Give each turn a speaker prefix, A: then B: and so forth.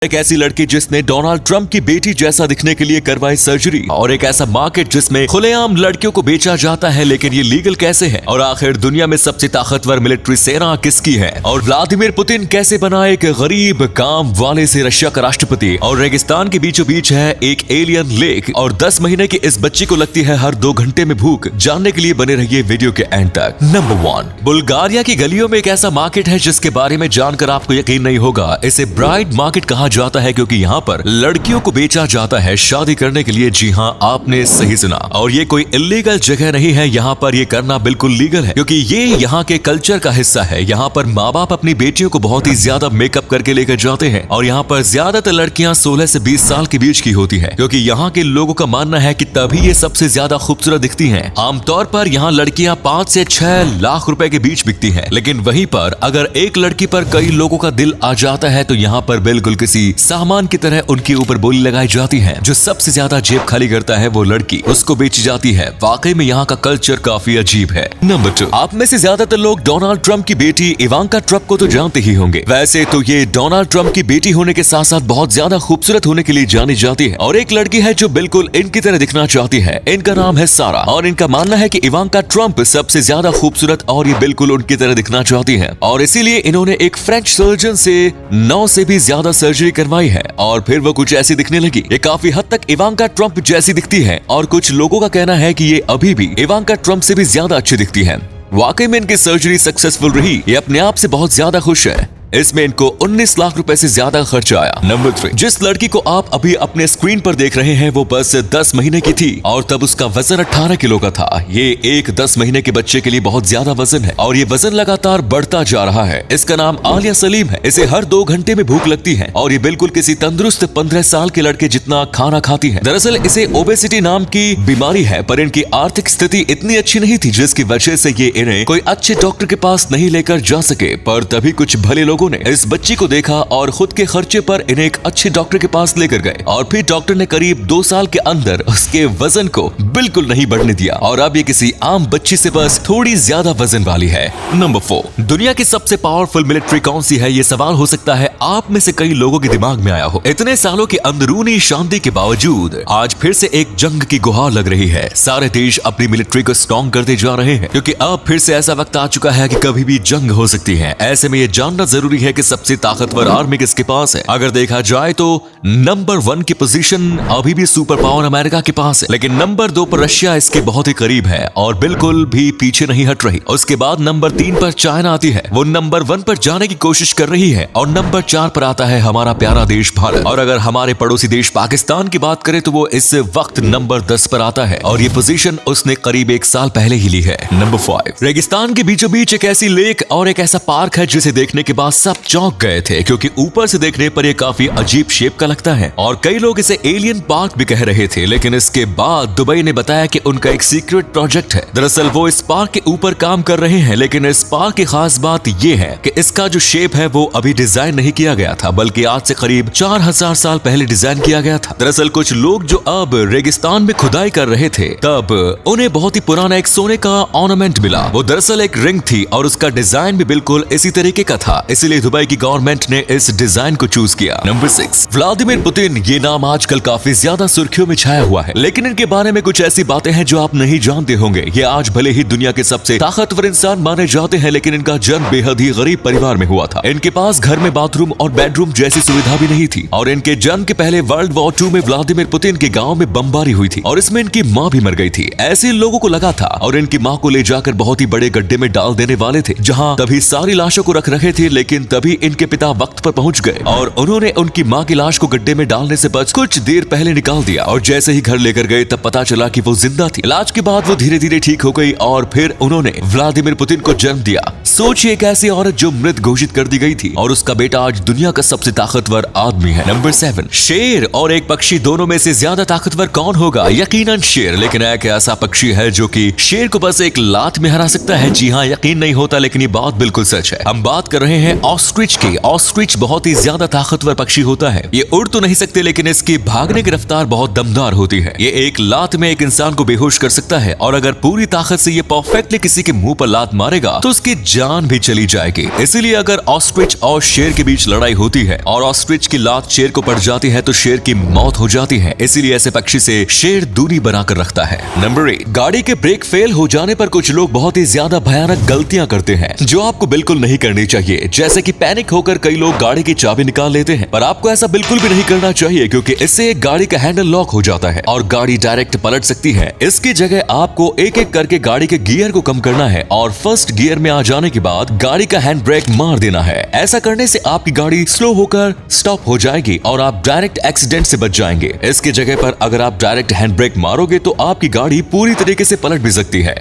A: एक ऐसी लड़की जिसने डोनाल्ड ट्रंप की बेटी जैसा दिखने के लिए करवाई सर्जरी, और एक ऐसा मार्केट जिसमें खुलेआम लड़कियों को बेचा जाता है, लेकिन ये लीगल कैसे है? और आखिर दुनिया में सबसे ताकतवर मिलिट्री सेना किसकी है? और व्लादिमीर पुतिन कैसे बना एक गरीब काम वाले से रशिया का राष्ट्रपति? और रेगिस्तान के बीचों बीच है एक एलियन लेक, और 10 महीने की इस बच्ची को लगती है हर 2 घंटे में भूख। जानने के लिए बने रहिए वीडियो के एंड तक। नंबर 1, बुल्गारिया की गलियों में एक ऐसा मार्केट है जिसके बारे में जानकर आपको यकीन नहीं होगा। इसे ब्राइड मार्केट कहा जाता है क्योंकि यहाँ पर लड़कियों को बेचा जाता है शादी करने के लिए। जी हाँ, आपने सही सुना। और ये कोई इलीगल जगह नहीं है, यहाँ पर ये करना बिल्कुल लीगल है क्योंकि ये यहाँ के कल्चर का हिस्सा है। यहाँ पर माँ बाप अपनी बेटियों को बहुत ही ज्यादा मेकअप करके लेकर जाते हैं, और यहाँ पर ज्यादातर लड़कियां 16 से 20 साल के बीच की होती है क्योंकि यहाँ के लोगों का मानना है कि तभी ये सबसे ज्यादा खूबसूरत दिखती हैं। आमतौर पर यहाँ लड़कियां 5 से 6 लाख रुपए के बीच बिकती हैं, लेकिन वहीं पर अगर एक लड़की पर कई लोगों का दिल आ जाता है तो यहाँ पर बिल्कुल किसी सामान की तरह उनके ऊपर बोली लगाई जाती है। जो सबसे ज्यादा जेब खाली करता है वो लड़की, उसको बेची जाती है। वाकई में यहाँ का कल्चर काफी अजीब है। नंबर 2, आप में से ज्यादातर लोग डोनाल्ड ट्रंप की बेटी इवांका ट्रंप को तो जानते ही होंगे। वैसे तो ये डोनाल्ड ट्रंप की बेटी होने के साथ साथ बहुत ज्यादा खूबसूरत होने के लिए जानी जाती है, और एक लड़की है जो बिल्कुल इनकी तरह दिखना चाहती है। इनका नाम है सारा, और इनका मानना है कि इवांका ट्रंप सबसे ज्यादा खूबसूरत और ये बिल्कुल उनकी तरह दिखना चाहती है, और इसीलिए इन्होंने एक फ्रेंच सर्जन से 9 से भी ज्यादा सर्जरी करवाई है, और फिर वो कुछ ऐसी दिखने लगी। ये काफी हद तक इवांका ट्रंप जैसी दिखती है, और कुछ लोगों का कहना है कि ये अभी भी इवांका ट्रंप से भी ज्यादा अच्छी दिखती है। वाकई में इनकी सर्जरी सक्सेसफुल रही। ये अपने आप से बहुत ज्यादा खुश है। इसमें इनको 19 लाख रुपए से ज्यादा खर्च आया। नंबर 3, जिस लड़की को आप अभी अपने स्क्रीन पर देख रहे हैं वो बस 10 महीने की थी, और तब उसका वजन 18 किलो का था। ये एक 10 महीने के बच्चे के लिए बहुत ज्यादा वजन है, और ये वजन लगातार बढ़ता जा रहा है। इसका नाम आलिया सलीम है। इसे हर 2 घंटे में भूख लगती है, और ये बिल्कुल किसी तंदुरुस्त 15 साल के लड़के जितना खाना खाती है। दरअसल इसे ओबेसिटी नाम की बीमारी है, पर इनकी आर्थिक स्थिति इतनी अच्छी नहीं थी जिसकी वजह से ये इन्हें कोई अच्छे डॉक्टर के पास नहीं लेकर जा सके। पर तभी कुछ भले लोग ने इस बच्ची को देखा और खुद के खर्चे पर इन्हें एक अच्छे डॉक्टर के पास लेकर गए, और फिर डॉक्टर ने करीब 2 साल के अंदर उसके वजन को बिल्कुल नहीं बढ़ने दिया, और अब ये किसी आम बच्ची से बस थोड़ी ज्यादा वजन वाली है। नंबर 4, दुनिया की सबसे पावरफुल मिलिट्री कौन सी है? ये सवाल हो सकता है आप में से कई लोगों के दिमाग में आया हो। इतने सालों की अंदरूनी शांति के बावजूद आज फिर से एक जंग की गुहार लग रही है। सारे देश अपनी मिलिट्री को स्ट्रॉन्ग करते जा रहे हैं क्योंकि अब फिर से ऐसा वक्त आ चुका है कि कभी भी जंग हो सकती है। ऐसे में ये जानना जरूरी है कि सबसे ताकतवर आर्मी किसके पास है। अगर देखा जाए तो नंबर 1 की पोजीशन अभी भी सुपर पावर अमेरिका के पास है, लेकिन नंबर 2 पर रशिया इसके बहुत ही करीब है और बिल्कुल भी पीछे नहीं हट रही। उसके बाद नंबर 3 पर चाइना आती है, वो नंबर 1 पर जाने की कोशिश कर रही है, और नंबर 4 पर आता है हमारा प्यारा देश भारत। और अगर हमारे पड़ोसी देश पाकिस्तान की बात करें तो वो इस वक्त नंबर 10 पर आता है, और ये पोजीशन उसने करीब 1 साल पहले ही ली है। नंबर 5, रेगिस्तान के बीचों बीच एक ऐसी लेक और एक ऐसा पार्क है जिसे देखने के बाद सब चौंक गए थे क्योंकि ऊपर से देखने पर यह काफी अजीब शेप का लगता है, और कई लोग इसे एलियन पार्क भी कह रहे थे। लेकिन इसके बाद दुबई ने बताया कि उनका एक सीक्रेट प्रोजेक्ट है। दरअसल वो इस पार्क के ऊपर काम कर रहे हैं, लेकिन इस पार्क की खास बात यह है कि इसका जो शेप है वो अभी डिजाइन नहीं किया गया था, बल्कि आज से करीब 4000 साल पहले डिजाइन किया गया था। दरअसल कुछ लोग जो अब रेगिस्तान में खुदाई कर रहे थे तब उन्हें बहुत ही पुराना एक सोने का ऑर्नामेंट मिला। वो दरअसल एक रिंग थी और उसका डिजाइन भी बिल्कुल इसी तरीके का था, इसलिए दुबई की गवर्नमेंट ने इस डिजाइन को चूज किया। Number 6, Vladimir Putin. ये नाम आजकल काफी ज्यादा सुर्खियों में छाया हुआ है, लेकिन इनके बारे में कुछ ऐसी बातें हैं जो आप नहीं जानते होंगे। ये आज भले ही दुनिया के सबसे ताकतवर इंसान माने जाते हैं, लेकिन इनका जन्म बेहद ही गरीब परिवार में हुआ था। इनके पास घर में बाथरूम और बेडरूम जैसी सुविधा भी नहीं थी, और इनके जन्म के पहले वर्ल्ड वॉर 2 में व्लादिमीर पुतिन के गाँव में बमबारी हुई थी, और इसमें इनकी माँ भी मर गई थी। ऐसे लोगों को लगा था, और इनकी माँ को ले जाकर बहुत ही बड़े गड्ढे में डाल देने वाले थे, जहाँ तभी सारी लाशों को रख रखे थे। लेकिन तभी इनके पिता वक्त पर पहुंच गए, और उन्होंने उनकी मां की लाश को गड्ढे में डालने से बच कुछ देर पहले निकाल दिया, और जैसे ही घर लेकर गए तब पता चला कि वो जिंदा थी। इलाज के बाद वो धीरे धीरे ठीक हो गई, और फिर उन्होंने व्लादिमीर पुतिन को जन्म दिया। सोचिए एक ऐसी औरत जो मृत घोषित कर दी गई थी, और उसका बेटा आज दुनिया का सबसे ताकतवर आदमी है। नंबर 7, शेर और एक पक्षी, दोनों में से ज्यादा ताकतवर कौन होगा? यकीनन शेर, लेकिन एक ऐसा पक्षी है जो कि शेर को बस एक लात में हरा सकता है। जी हाँ, यकीन नहीं होता, लेकिन ये बात बिल्कुल सच है। हम बात कर रहे हैं ऑस्ट्रिच की। ऑस्ट्रिच बहुत ही ज्यादा ताकतवर पक्षी होता है। ये उड़ तो नहीं सकते लेकिन इसकी भागने की रफ्तार बहुत दमदार होती है। ये एक लात में एक इंसान को बेहोश कर सकता है और अगर पूरी ताकत से ये परफेक्टली किसी के मुंह पर लात मारेगा तो उसकी जान भी चली जाएगी। इसीलिए अगर ऑस्ट्रिच और शेर के बीच लड़ाई होती है और ऑस्ट्रिच की लात शेर को पड़ जाती है तो शेर की मौत हो जाती है। इसीलिए ऐसे पक्षी से शेर दूरी बनाकर रखता है। नंबर 8, गाड़ी के ब्रेक फेल हो जाने पर कुछ लोग बहुत ही ज्यादा भयानक गलतियां करते हैं जो आपको बिल्कुल नहीं करनी चाहिए। जैसे कि पैनिक होकर कई लोग गाड़ी की चाबी निकाल लेते हैं, पर आपको ऐसा बिल्कुल भी नहीं करना चाहिए क्योंकि इससे गाड़ी का हैंडल लॉक हो जाता है और गाड़ी डायरेक्ट पलट सकती है। इसकी जगह आपको एक एक करके गाड़ी के गियर को कम करना है और फर्स्ट गियर में आ जाने के बाद गाड़ी का हैंड ब्रेक मार देना है। ऐसा करने से आपकी गाड़ी स्लो होकर स्टॉप हो जाएगी और आप डायरेक्ट एक्सीडेंट से बच जाएंगे। इसकी जगह पर अगर आप डायरेक्ट हैंड ब्रेक मारोगे तो आपकी गाड़ी पूरी तरीके से पलट भी सकती है।